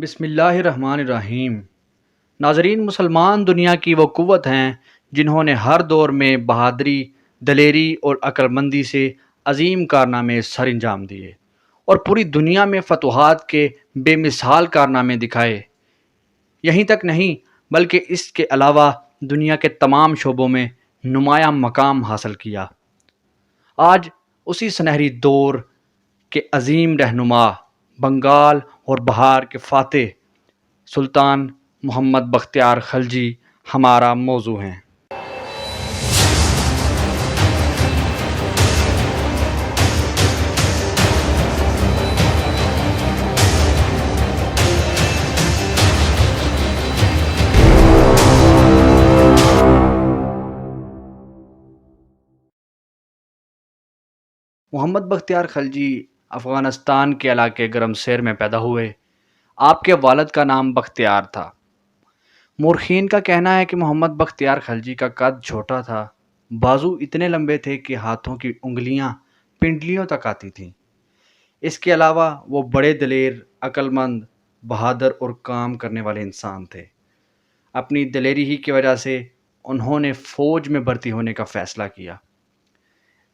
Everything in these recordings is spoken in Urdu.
بسم اللہ الرحمن الرحیم۔ ناظرین، مسلمان دنیا کی وہ قوت ہیں جنہوں نے ہر دور میں بہادری، دلیری اور عقلمندی سے عظیم کارنامے سر انجام دیے اور پوری دنیا میں فتوحات کے بے مثال کارنامے دکھائے۔ یہیں تک نہیں بلکہ اس کے علاوہ دنیا کے تمام شعبوں میں نمایاں مقام حاصل کیا۔ آج اسی سنہری دور کے عظیم رہنما، بنگال اور بہار کے فاتح سلطان محمد بختیار خلجی ہمارا موضوع ہیں۔ محمد بختیار خلجی افغانستان کے علاقے گرمسیر میں پیدا ہوئے۔ آپ کے والد کا نام بختیار تھا۔ مورخین کا کہنا ہے کہ محمد بختیار خلجی کا قد چھوٹا تھا، بازو اتنے لمبے تھے کہ ہاتھوں کی انگلیاں پنڈلیوں تک آتی تھیں۔ اس کے علاوہ وہ بڑے دلیر، عقل مند، بہادر اور کام کرنے والے انسان تھے۔ اپنی دلیری ہی کی وجہ سے انہوں نے فوج میں بھرتی ہونے کا فیصلہ کیا۔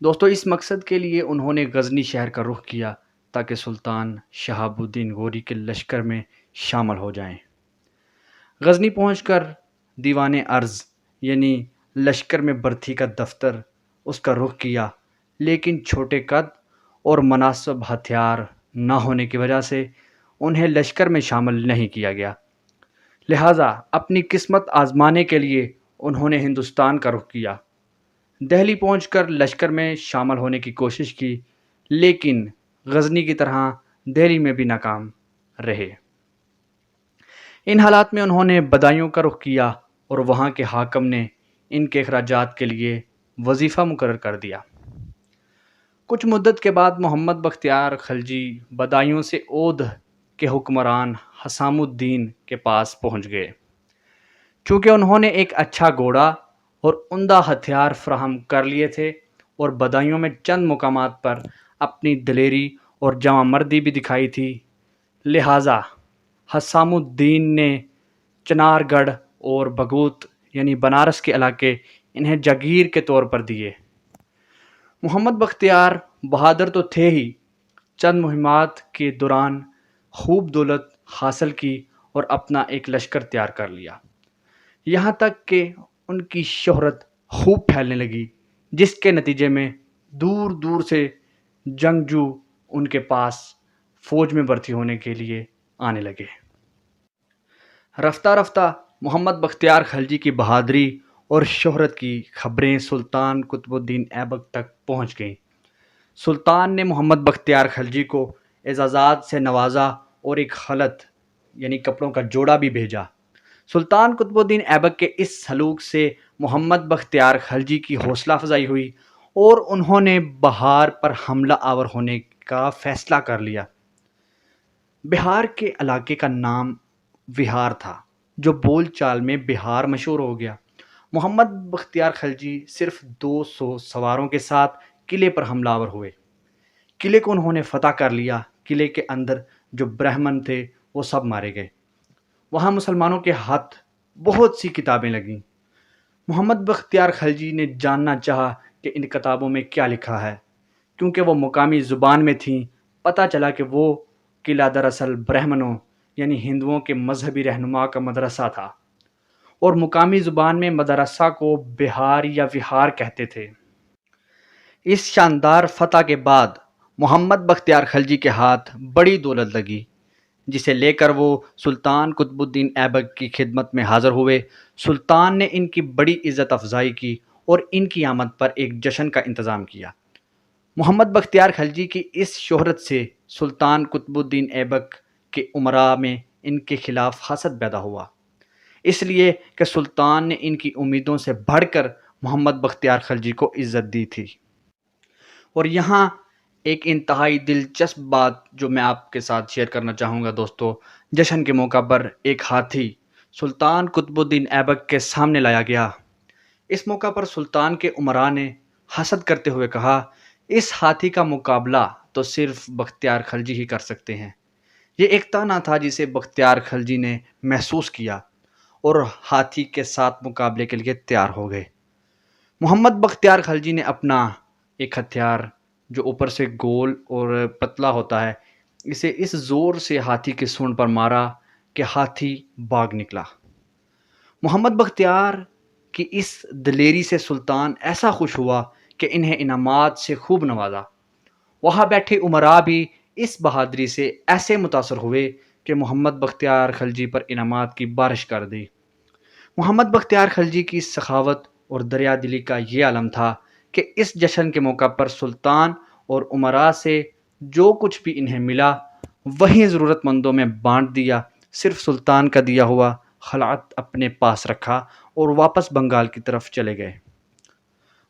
دوستو، اس مقصد کے لیے انہوں نے غزنی شہر کا رخ کیا تاکہ سلطان شہاب الدین غوری کے لشکر میں شامل ہو جائیں۔ غزنی پہنچ کر دیوان ارض یعنی لشکر میں بھرتی کا دفتر اس کا رخ کیا، لیکن چھوٹے قد اور مناسب ہتھیار نہ ہونے کی وجہ سے انہیں لشکر میں شامل نہیں کیا گیا۔ لہٰذا اپنی قسمت آزمانے کے لیے انہوں نے ہندوستان کا رخ کیا۔ دہلی پہنچ کر لشکر میں شامل ہونے کی کوشش کی، لیکن غزنی کی طرح دہلی میں بھی ناکام رہے۔ ان حالات میں انہوں نے بدایوں کا رخ کیا اور وہاں کے حاکم نے ان کے اخراجات کے لیے وظیفہ مقرر کر دیا۔ کچھ مدت کے بعد محمد بختیار خلجی بدایوں سے اودھ کے حکمران حسام الدین کے پاس پہنچ گئے۔ چونکہ انہوں نے ایک اچھا گھوڑا اور عمدہ ہتھیار فراہم کر لیے تھے اور بدایوں میں چند مقامات پر اپنی دلیری اور جواں مردی بھی دکھائی تھی، لہٰذا حسام الدین نے چنار گڑھ اور بگوت یعنی بنارس کے علاقے انہیں جاگیر کے طور پر دیے۔ محمد بختیار بہادر تو تھے ہی، چند مہمات کے دوران خوب دولت حاصل کی اور اپنا ایک لشکر تیار کر لیا، یہاں تک کہ ان کی شہرت خوب پھیلنے لگی، جس کے نتیجے میں دور دور سے جنگجو ان کے پاس فوج میں بھرتی ہونے کے لیے آنے لگے۔ رفتہ رفتہ محمد بختیار خلجی کی بہادری اور شہرت کی خبریں سلطان قطب الدین ایبک تک پہنچ گئیں۔ سلطان نے محمد بختیار خلجی کو اعزازات سے نوازا اور ایک خلط یعنی کپڑوں کا جوڑا بھی بھیجا۔ سلطان قطب الدین ایبک کے اس سلوک سے محمد بختیار خلجی کی حوصلہ افزائی ہوئی اور انہوں نے بہار پر حملہ آور ہونے کا فیصلہ کر لیا۔ بہار کے علاقے کا نام وہار تھا، جو بول چال میں بہار مشہور ہو گیا۔ محمد بختیار خلجی صرف 200 سواروں کے ساتھ قلعے پر حملہ آور ہوئے۔ قلعے کو انہوں نے فتح کر لیا۔ قلعے کے اندر جو برہمن تھے وہ سب مارے گئے۔ وہاں مسلمانوں کے ہاتھ بہت سی کتابیں لگیں۔ محمد بختیار خلجی نے جاننا چاہا کہ ان کتابوں میں کیا لکھا ہے۔ کیونکہ وہ مقامی زبان میں تھیں، پتہ چلا کہ وہ قلعہ دراصل برہمنوں یعنی ہندوؤں کے مذہبی رہنما کا مدرسہ تھا، اور مقامی زبان میں مدرسہ کو بہار یا وہار کہتے تھے۔ اس شاندار فتح کے بعد محمد بختیار خلجی کے ہاتھ بڑی دولت لگی، جسے لے کر وہ سلطان قطب الدین ایبک کی خدمت میں حاضر ہوئے۔ سلطان نے ان کی بڑی عزت افزائی کی اور ان کی آمد پر ایک جشن کا انتظام کیا۔ محمد بختیار خلجی کی اس شہرت سے سلطان قطب الدین ایبک کے امراء میں ان کے خلاف حسد پیدا ہوا، اس لیے کہ سلطان نے ان کی امیدوں سے بڑھ کر محمد بختیار خلجی کو عزت دی تھی۔ اور یہاں ایک انتہائی دلچسپ بات جو میں آپ کے ساتھ شیئر کرنا چاہوں گا دوستو، جشن کے موقع پر ایک ہاتھی سلطان قطب الدین ایبک کے سامنے لایا گیا۔ اس موقع پر سلطان کے امراء نے حسد کرتے ہوئے کہا، اس ہاتھی کا مقابلہ تو صرف بختیار خلجی ہی کر سکتے ہیں، یہ ایک تانا تھا جسے بختیار خلجی نے محسوس کیا اور ہاتھی کے ساتھ مقابلے کے لیے تیار ہو گئے۔ محمد بختیار خلجی نے اپنا ایک ہتھیار جو اوپر سے گول اور پتلا ہوتا ہے، اسے اس زور سے ہاتھی کی سونڈ پر مارا کہ ہاتھی بھاگ نکلا۔ محمد بختیار کی اس دلیری سے سلطان ایسا خوش ہوا کہ انہیں انعامات سے خوب نوازا۔ وہاں بیٹھے امراء بھی اس بہادری سے ایسے متاثر ہوئے کہ محمد بختیار خلجی پر انعامات کی بارش کر دی۔ محمد بختیار خلجی کی سخاوت اور دریا دلی کا یہ علم تھا کہ اس جشن کے موقع پر سلطان اور امراء سے جو کچھ بھی انہیں ملا وہیں ضرورت مندوں میں بانٹ دیا، صرف سلطان کا دیا ہوا خلعت اپنے پاس رکھا اور واپس بنگال کی طرف چلے گئے۔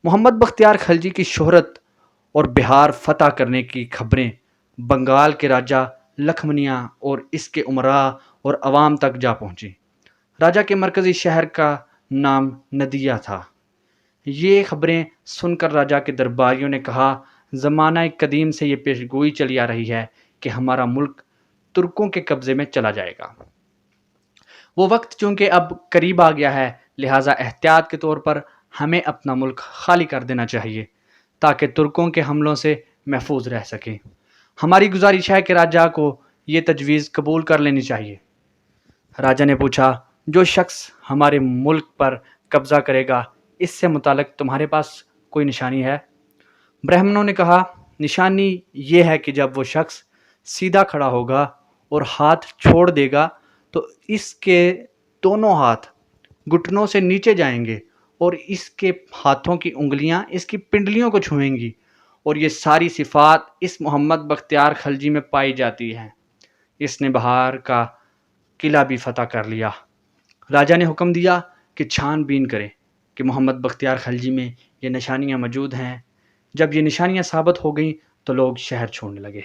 محمد بختیار خلجی کی شہرت اور بہار فتح کرنے کی خبریں بنگال کے راجہ لکھمنیا اور اس کے امراء اور عوام تک جا پہنچی۔ راجہ کے مرکزی شہر کا نام ندیہ تھا۔ یہ خبریں سن کر راجہ کے درباریوں نے کہا، زمانہ قدیم سے یہ پیشگوئی چلی آ رہی ہے کہ ہمارا ملک ترکوں کے قبضے میں چلا جائے گا۔ وہ وقت چونکہ اب قریب آ گیا ہے، لہٰذا احتیاط کے طور پر ہمیں اپنا ملک خالی کر دینا چاہیے تاکہ ترکوں کے حملوں سے محفوظ رہ سکیں۔ ہماری گزارش ہے کہ راجہ کو یہ تجویز قبول کر لینی چاہیے۔ راجہ نے پوچھا، جو شخص ہمارے ملک پر قبضہ کرے گا اس سے متعلق تمہارے پاس کوئی نشانی ہے؟ برہمنوں نے کہا، نشانی یہ ہے کہ جب وہ شخص سیدھا کھڑا ہوگا اور ہاتھ چھوڑ دے گا تو اس کے دونوں ہاتھ گھٹنوں سے نیچے جائیں گے اور اس کے ہاتھوں کی انگلیاں اس کی پنڈلیوں کو چھوئیں گی، اور یہ ساری صفات اس محمد بختیار خلجی میں پائی جاتی ہیں۔ اس نے بہار کا قلعہ بھی فتح کر لیا۔ راجہ نے حکم دیا کہ چھان بین کرے کہ محمد بختیار خلجی میں یہ نشانیاں موجود ہیں۔ جب یہ نشانیاں ثابت ہو گئیں تو لوگ شہر چھوڑنے لگے۔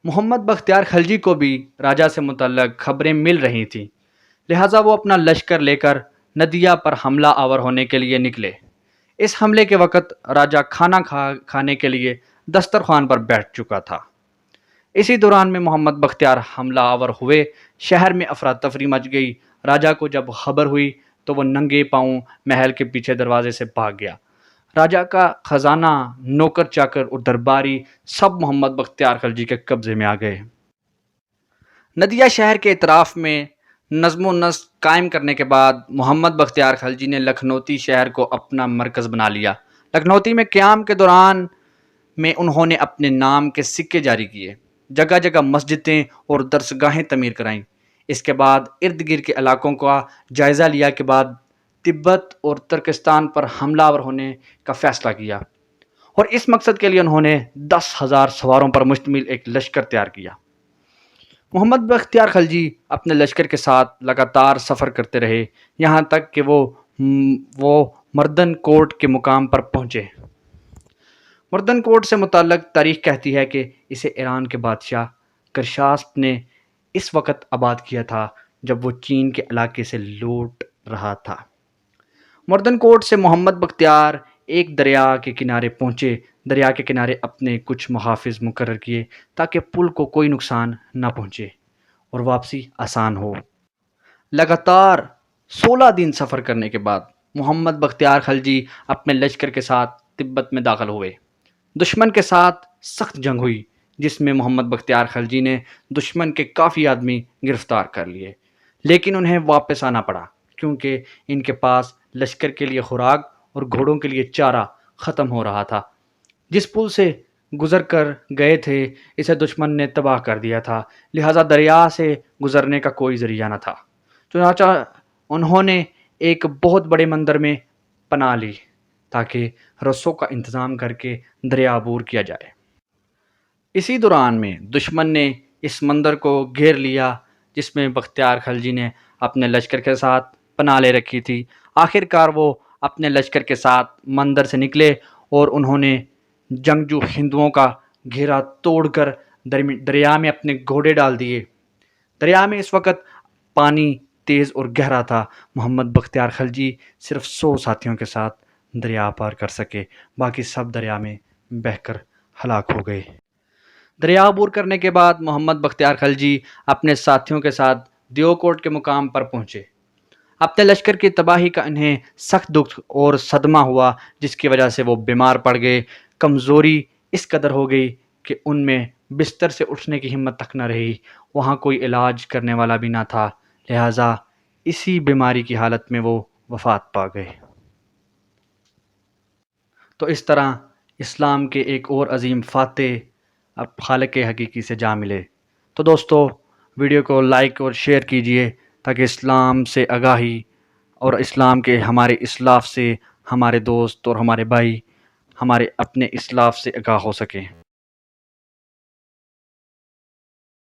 محمد بختیار خلجی کو بھی راجہ سے متعلق خبریں مل رہی تھیں، لہٰذا وہ اپنا لشکر لے کر ندیہ پر حملہ آور ہونے کے لیے نکلے۔ اس حملے کے وقت راجہ کھانا کھانے کے لیے دسترخوان پر بیٹھ چکا تھا۔ اسی دوران میں محمد بختیار حملہ آور ہوئے، شہر میں افراتفری مچ گئی۔ راجہ کو جب خبر ہوئی تو وہ ننگے پاؤں محل کے پیچھے دروازے سے بھاگ گیا۔ راجہ کا خزانہ، نوکر چاکر اور درباری سب محمد بختیار خلجی کے قبضے میں آ گئے۔ ندیہ شہر کے اطراف میں نظم و نسق قائم کرنے کے بعد محمد بختیار خلجی نے لکھنوتی شہر کو اپنا مرکز بنا لیا۔ لکھنوتی میں قیام کے دوران میں انہوں نے اپنے نام کے سکے جاری کیے، جگہ جگہ مسجدیں اور درسگاہیں تعمیر کرائیں۔ اس کے بعد ارد گرد کے علاقوں کا جائزہ لیا کے بعد تبت اور ترکستان پر حملہ آور ہونے کا فیصلہ کیا، اور اس مقصد کے لیے انہوں نے 10,000 سواروں پر مشتمل ایک لشکر تیار کیا۔ محمد بختیار خلجی اپنے لشکر کے ساتھ لگاتار سفر کرتے رہے، یہاں تک کہ وہ مردن کوٹ کے مقام پر پہنچے۔ مردن کوٹ سے متعلق تاریخ کہتی ہے کہ اسے ایران کے بادشاہ کرشاسپ نے اس وقت آباد کیا تھا جب وہ چین کے علاقے سے لوٹ رہا تھا۔ مردن کوٹ سے محمد بختیار ایک دریا کے کنارے پہنچے۔ دریا کے کنارے اپنے کچھ محافظ مقرر کیے تاکہ پل کو کوئی نقصان نہ پہنچے اور واپسی آسان ہو۔ لگاتار 16 دن سفر کرنے کے بعد محمد بختیار خلجی اپنے لشکر کے ساتھ تبت میں داخل ہوئے۔ دشمن کے ساتھ سخت جنگ ہوئی، جس میں محمد بختیار خلجی نے دشمن کے کافی آدمی گرفتار کر لیے، لیکن انہیں واپس آنا پڑا کیونکہ ان کے پاس لشکر کے لیے خوراک اور گھوڑوں کے لیے چارہ ختم ہو رہا تھا۔ جس پل سے گزر کر گئے تھے اسے دشمن نے تباہ کر دیا تھا، لہٰذا دریا سے گزرنے کا کوئی ذریعہ نہ تھا۔ چنانچہ انہوں نے ایک بہت بڑے مندر میں پناہ لی تاکہ رسوں کا انتظام کر کے دریا عبور کیا جائے۔ اسی دوران میں دشمن نے اس مندر کو گھیر لیا جس میں بختیار خلجی نے اپنے لشکر کے ساتھ پناہ لے رکھی تھی۔ آخر کار وہ اپنے لشکر کے ساتھ مندر سے نکلے اور انہوں نے جنگجو ہندوؤں کا گھیرا توڑ کر دریا میں اپنے گھوڑے ڈال دیے۔ دریا میں اس وقت پانی تیز اور گہرا تھا۔ محمد بختیار خلجی صرف 100 ساتھیوں کے ساتھ دریا پار کر سکے، باقی سب دریا میں بہہ کر ہلاک ہو گئے۔ دریا عبور کرنے کے بعد محمد بختیار خلجی اپنے ساتھیوں کے ساتھ دیوکوٹ کے مقام پر پہنچے۔ اپنے لشکر کی تباہی کا انہیں سخت دکھ اور صدمہ ہوا، جس کی وجہ سے وہ بیمار پڑ گئے۔ کمزوری اس قدر ہو گئی کہ ان میں بستر سے اٹھنے کی ہمت تک نہ رہی، وہاں کوئی علاج کرنے والا بھی نہ تھا، لہٰذا اسی بیماری کی حالت میں وہ وفات پا گئے۔ تو اس طرح اسلام کے ایک اور عظیم فاتح اب خالق حقیقی سے جا ملے۔ تو دوستو، ویڈیو کو لائک اور شیئر کیجئے تاکہ اسلام سے آگاہی اور اسلام کے ہمارے اسلاف سے ہمارے دوست اور ہمارے بھائی ہمارے اپنے اسلاف سے آگاہ ہو سکیں۔